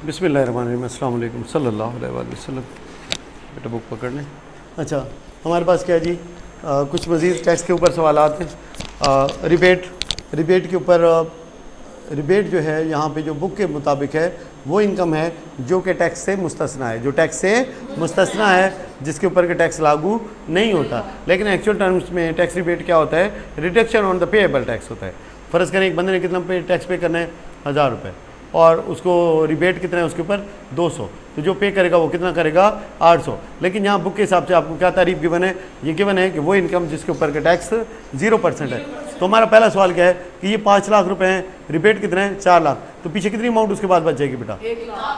बिस्मिल्लाहिर्रहमानिर्रहीम, अस्सलाम वालेकुम सल्लल्लाहु अलैहि वसल्लम। बेटा बुक पकड़ लें। अच्छा, हमारे पास क्या है जी, कुछ मज़ीद टैक्स के ऊपर सवालात हैं। रिबेट के ऊपर रिबेट जो है यहाँ पे जो बुक के मुताबिक है वो इनकम है जो कि टैक्स से मुस्तस्ना है, जो टैक्स से मुस्तस्ना है, जिसके ऊपर के टैक्स लागू नहीं होता। लेकिन एक्चुअल टर्म्स में टैक्स रिबेट क्या होता है? Reduction on the payable tax होता है। फ़र्ज़ करें एक बंदे ने कितना टैक्स पे करना है, 1000 रुपये, और उसको रिबेट कितना है उसके ऊपर 200, तो जो पे करेगा वो कितना करेगा 800। लेकिन यहाँ बुक के हिसाब से आपको क्या तारीफ गिवन है? ये गिवन है कि वो इनकम जिसके ऊपर का टैक्स 0% है। तो हमारा पहला सवाल क्या है कि ये 5 लाख रुपए हैं, रिबेट कितना है 4 लाख, तो पीछे कितनी अमाउंट उसके बाद बच जाएगी बेटा?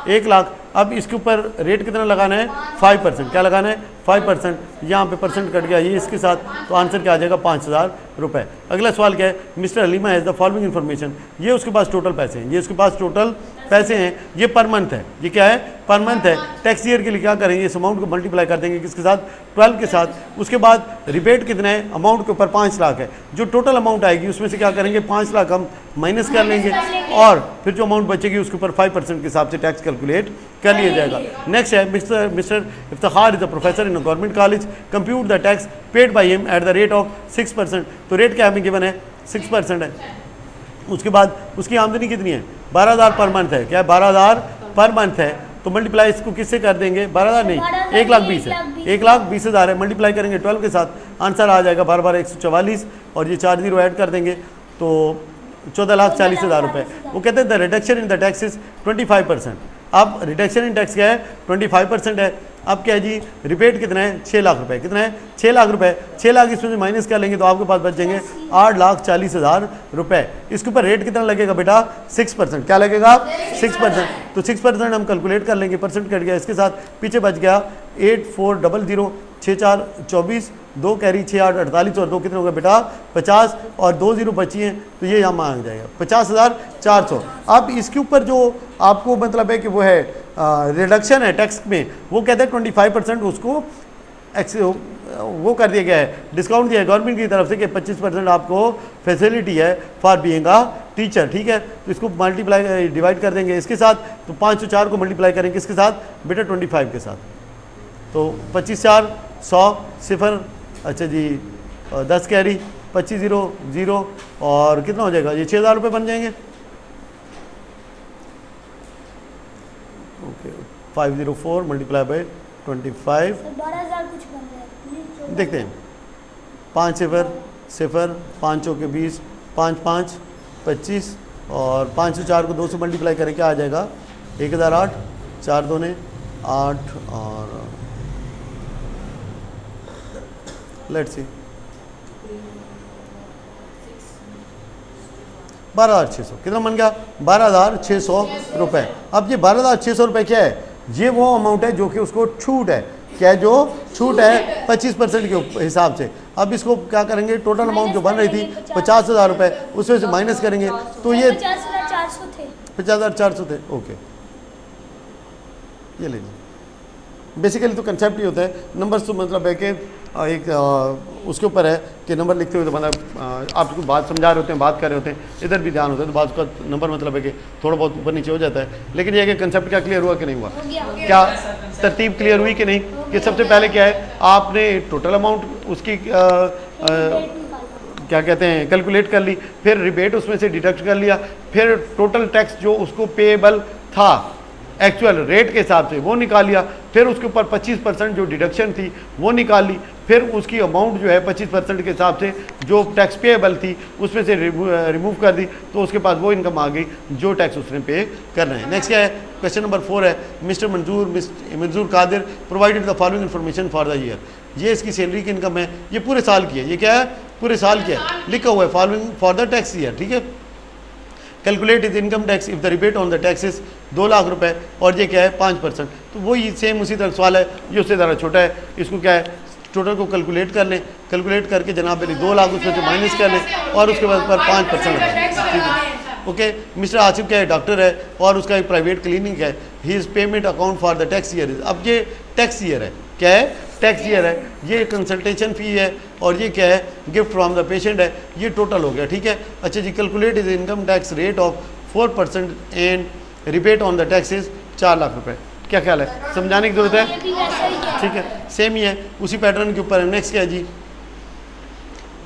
1 लाख। अब इसके ऊपर रेट कितना लगाना है? 5%। क्या लगाना है? 5%। यहाँ पे परसेंट कट गया ये इसके साथ, तो आंसर क्या आ जाएगा? 5000 रुपये। अगला सवाल क्या है? Mister Halima has the following information. ये उसके पास टोटल पैसे हैं, ये उसके पास टोटल पैसे हैं, ये पर मंथ है। ये क्या है? पर मंथ है। टैक्स ईयर के लिए क्या करेंगे? इस अमाउंट को मल्टीप्लाई कर देंगे किसके साथ? 12 के साथ। उसके बाद रिबेट कितना है? अमाउंट के ऊपर 5 लाख है। जो टोटल अमाउंट आएगी उसमें से क्या करेंगे? 5 लाख हम माइनस कर लेंगे, और फिर जो अमाउंट बचेगी उसके ऊपर 5% के हिसाब से टैक्स कैलकुलेट कर लिया जाएगा। नेक्स्ट है mister Iftikhar is a professor in a government college, compute the tax paid by him at the rate of 6%। तो रेट क्या हमें गिवन है? 6% है। उसके बाद उसकी आमदनी कितनी है? 12,000 पर मंथ है। क्या है? 12,000 पर मंथ है। तो मल्टीप्लाई इसको किससे कर देंगे? 12,000 नहीं, 1,20,000 है। 1,20,000 है, मल्टीप्लाई करेंगे 12 के साथ, आंसर आ जाएगा 12 144, और ये 4 जीरो ऐड कर देंगे तो 14,40,000 रुपये। वो कहते हैं the reduction in the tax is 25%। अब रिडक्शन इन टैक्स क्या है? 25% है। अब क्या है जी? रिबेट कितना है? 6 लाख रुपए। कितना है? 6 लाख रुपए। 6 लाख इसमें से माइनस कर लेंगे तो आपके पास बच जाएंगे 8,40,000 रुपये। इसके ऊपर रेट कितना लगेगा बेटा? 6%। क्या लगेगा? 6%। तो 6% हम कैलकुलेट कर लेंगे, परसेंट कट गया इसके साथ, पीछे बच गया 8400, 6 4 24, 2 कैरी 6 8 48, और 2 कितने हो गए बेटा? 50, और 2 जीरो बची हैं, तो ये यहाँ आ जाएगा 50,400। अब इसके ऊपर जो आपको मतलब है कि वो है रिडक्शन है टैक्स में, वो कहते हैं 25% उसको वो कर दिया गया है, डिस्काउंट दिया है गवर्नमेंट की तरफ से कि 25% आपको फैसिलिटी है फॉर बीइंग अ टीचर। ठीक है, तो इसको मल्टीप्लाई डिवाइड कर देंगे इसके साथ, तो 504 को मल्टीप्लाई करेंगे इसके साथ बेटा 25 के साथ, तो 25 4 100 0, अच्छा जी 10 कैरी 25 0 0, और कितना हो जाएगा? ये 6,000 रुपये बन जाएंगे। ओके, 504 मल्टीप्लाई बाई 25, देखते हैं 5 0 0, 5 चौके 20, 5 5 25, और 504 को 2 से मल्टीप्लाई करें क्या आ जाएगा? 1008, 4 दूने 8, और लेट्स सी 12,600। कितना बन गया? 12,600 रुपये। अब ये 12,600 रुपये क्या है? ये वो अमाउंट है जो कि उसको छूट है। क्या है? जो छूट है 25% के हिसाब से। अब इसको क्या करेंगे? टोटल अमाउंट जो बन रही थी 50,000 रुपये, उसमें से माइनस करेंगे तो ये 50,400 थे। ओके, ये लीजिए। बेसिकली तो कंसेप्ट ये होता है, नंबर्स तो मतलब है कि एक उसके ऊपर है कि नंबर लिखते हुए तो मतलब आपको बात समझा रहे होते हैं, बात कर रहे होते हैं, इधर भी ध्यान होता है, तो बात का नंबर मतलब है कि थोड़ा बहुत ऊपर नीचे हो जाता है। लेकिन ये है कि कंसेप्ट क्या क्लियर हुआ कि नहीं हुआ? क्या तरतीब क्लियर हुई कि नहीं? कि सबसे पहले क्या है, आपने टोटल अमाउंट उसकी क्या कहते हैं कैलकुलेट कर ली, फिर रिबेट उसमें से डिडक्ट कर लिया, फिर टोटल टैक्स जो उसको पेएबल था एक्चुअल रेट के हिसाब से वो निकाल लिया, फिर उसके ऊपर 25% जो डिडक्शन थी वो निकाल ली, फिर उसकी अमाउंट जो है 25% के हिसाब से जो टैक्स पेएबल थी उसमें से रिमूव कर दी, तो उसके पास वो इनकम आ गई जो टैक्स उसने पे करना है। नेक्स्ट क्या है? क्वेश्चन नंबर 4 है, mister Manzoor Qadir provided the following information for the year. ये इसकी सैलरी की इनकम है, ये पूरे साल की है। ये क्या है? पूरे साल की है, लिखा हुआ है following for the tax year. ठीक है, calculate is income tax if the rebate on the tax is 2 lakh रुपए, और ये क्या है? 5%। तो वही सेम उसी तरह सवाल है, ये उससे ज़रा छोटा है। इसको क्या है? टोटल को कैलकुलेट कर लें, कैलकुलेट करके जनाब मेरी 2 लाख उसमें से माइनस कर लें, और उसके बाद पर 5% लगाएं। ठीक है, ओके। मिस्टर आसिफ क्या है? डॉक्टर है, और उसका एक प्राइवेट क्लिनिक है। He is payment account for the tax year. अब ये टैक्स ईयर है, क्या है? टैक्स ईयर है। ये कंसल्टेशन फ़ी है, और ये क्या है? गिफ्ट फ्रॉम द पेशेंट है। ये टोटल हो गया। ठीक है, अच्छा जी, calculate is income tax rate of 4% and rebate on the taxes 4 lakh रुपए। क्या ख्याल है, समझाने की जरूरत है? ठीक है, सेम ही है, उसी पैटर्न के ऊपर है। नेक्स्ट क्या है जी,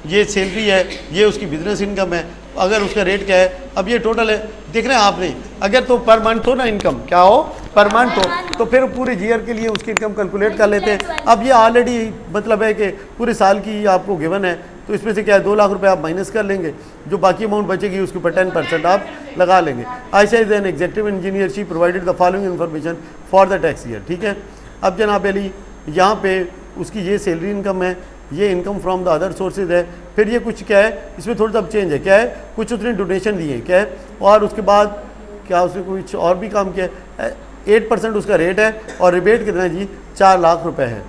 ये सैलरी है, ये उसकी बिजनेस इनकम है। अगर उसका रेट क्या है, अब ये टोटल है, देख रहे हैं आपने, अगर तो पर मंथ हो ना इनकम, क्या हो, पर मंथ हो, तो फिर पूरे ईयर के लिए उसकी इनकम कैलकुलेट कर लेते हैं। अब ये ऑलरेडी मतलब है कि पूरे साल की आपको गिवन है, तो इसमें से क्या है 2 लाख रुपए आप माइनस कर लेंगे, जो बाकी अमाउंट बचेगी उसके ऊपर 10% आप लगा लेंगे। Ayesha is an executive engineer, she provided the following information for the tax year. ठीक है, अब जनाब अली यहाँ पे उसकी ये सैलरी इनकम है, ये income from the other sources है। फिर ये कुछ क्या है, इसमें थोड़ा सा चेंज है, क्या है, कुछ उसने डोनेशन दिए हैं, क्या है, और उसके बाद क्या उसने कुछ और भी काम किया है। 8% उसका रेट है और रिबेट कितना है जी, 4 लाख रुपए है।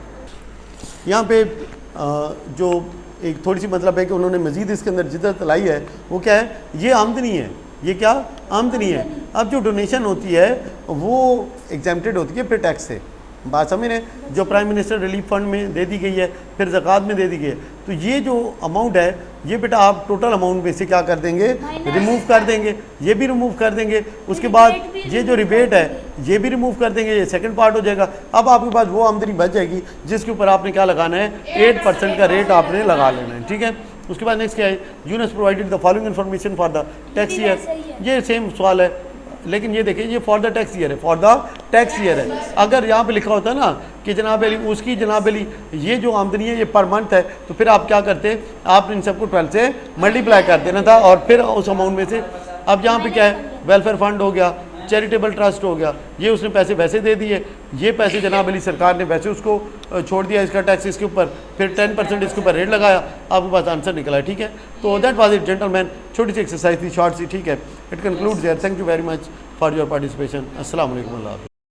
यहाँ पे जो एक थोड़ी सी मतलब है कि उन्होंने मज़ीद इसके अंदर जिद्दत लाई है, वो क्या है, ये आमदनी है, ये क्या आमदनी है। अब जो डोनेशन होती है वो एग्जेम्प्टेड होती है फिर टैक्स से, बात समझ रहे हैं, जो प्राइम मिनिस्टर रिलीफ फंड में दे दी गई है, फिर ज़कात में दे दी गई है। तो ये जो अमाउंट है, ये बेटा आप टोटल अमाउंट में से क्या कर देंगे, रिमूव कर देंगे, ये भी रिमूव कर देंगे। उसके बाद ये जो रिबेट है ये भी रिमूव कर देंगे, ये सेकंड पार्ट हो जाएगा। अब आपके पास वो आमदनी बच जाएगी जिसके ऊपर आपने क्या लगाना है, 8% का रेट आपने लगा लेना है। ठीक है, उसके बाद नेक्स्ट क्या है, unless provided the following information for the tax year. ये सेम सवाल है, लेकिन ये देखिए ये फॉर द टैक्स ईयर है, फॉर द टैक्स ईयर है। अगर यहाँ पे लिखा होता ना कि जनाब अली उसकी जनाब अली ये जो आमदनी है ये पर मंथ है, तो फिर आप क्या करते, आप इन सबको 12 से मल्टीप्लाई कर देना था और फिर उस अमाउंट में से। अब यहाँ पे क्या है, वेलफेयर फंड हो गया, चैरिटेबल ट्रस्ट हो गया, ये उसने पैसे वैसे दे दिए, ये पैसे जनाब अली सरकार ने वैसे उसको छोड़ दिया, इसका टैक्स इसके ऊपर, फिर 10% इसके ऊपर रेट लगाया, आपके पास आंसर निकला है। ठीक है, तो दैट वाज इट जेंटलमैन, छोटी सी एक्सरसाइज थी, शॉर्ट सी। ठीक है, it concludes there, thank you very much for your participation. अस्सलाम वालेकुम।